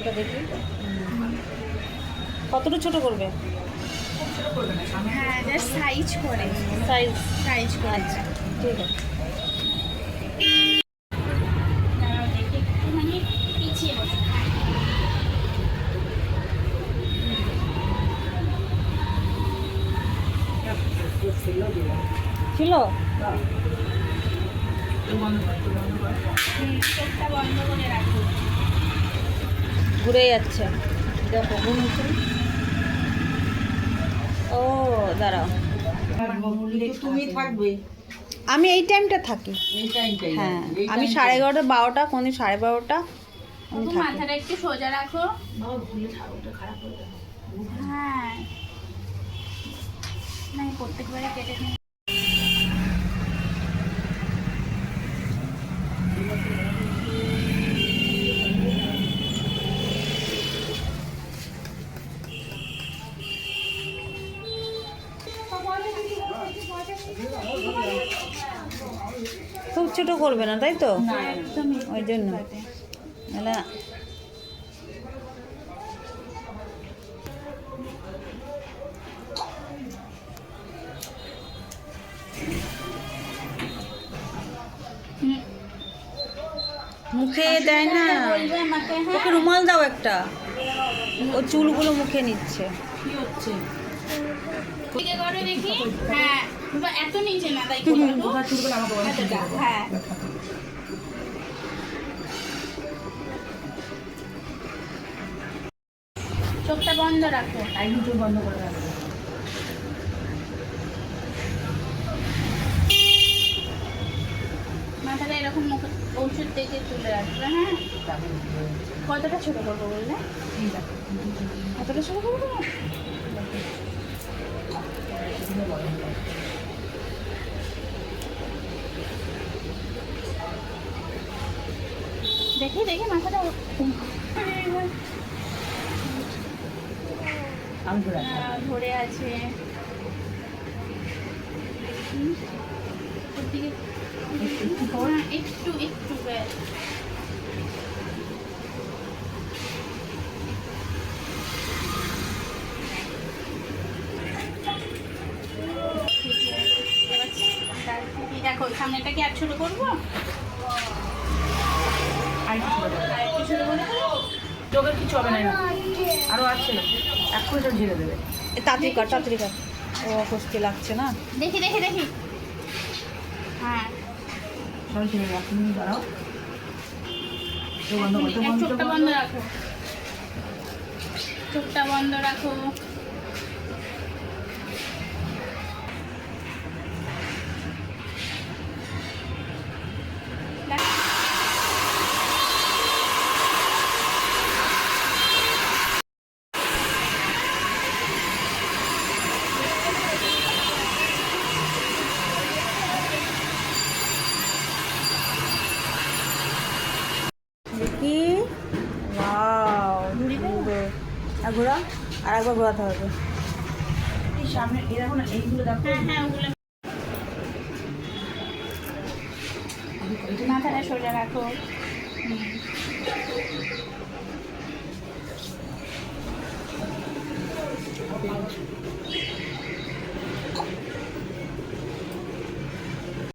এটা দেখি কতটা ছোট করবে? হ্যাঁ, জাস্ট সাইজ করে, সাইজ সাইজ করে। আচ্ছা ঠিক আছে। দাঁড়াও দেখি একটুখানি পিছিয়ে বসো। ছিল চোখটা বন্ধ করে রাখো। ঘুরে যাচ্ছে, দেখো ঘুমছে। ও দাঁড়াও, তুমি থাকবে আমি এই টাইমটা থাকি। এই টাইমটাই। হ্যাঁ, আমি 11:30 12টা, কোন 12:30 আমি একটু থাকি। মাথাটা একটু সোজা রাখো। বাবা ভুলে ঠাকুরটা খারাপ হয়ে যাবে। হ্যাঁ, না প্রত্যেকবারে কেটে নিই। খুব ছোট করবে না তাই তো? একদমই ওই জন্য নাহলে মুখে দেয় না। বলবে আমাকে। হ্যাঁ, ওকে রুমাল দাও একটা, ও চুলগুলো মুখে নিচ্ছে। কি হচ্ছে? দিকে করো দেখি। হ্যাঁ, বা এত নিচে না, তাই করো। তোমার চুলগুলো আমাকে বলো। এতটা, হ্যাঁ। চোখটা বন্ধ রাখো। একদম চোখ বন্ধ করে রাখবে। মাথাটা এরকম মুখে ওষুধ দেখে তুলে রাখবে। হ্যাঁ, কতটা ছোট করবো বললে? এই দেখো, কতটা ছোট করবো? দেখি দেখি মাথাটা আমি ধরে রাখবো। ধরে আছে। ওর দিকে হ্যাঁ, একটু একটু ব্যাস। দেখো সামনেটা কি আর ছোট করবো? আর একটু ছোট করো। আর একটু ছোট করে দেবো? চোখের কিছু হবে না। আরো আছে, এক্ষুনি সব ঝেড়ে দেবে। তাড়াতাড়ি কর, তাড়াতাড়ি কর। ও কষ্ট লাগছে না। দেখি দেখি দেখি। হ্যাঁ, সব ঝেড়ে রাখো। তুমি দাঁড়াও, চোখ বন্ধ করো। এক চোখটা বন্ধ রাখো। চোখটা বন্ধ রাখো। দেখি, ওয়াও সুন্দর। আর ঘোরা, আর একবার ঘোরাতে হবে। এই সামনে এই দেখো না, এইগুলো দেখো। হ্যাঁ হ্যাঁ, ওগুলো মাথাটা সোজা রাখো।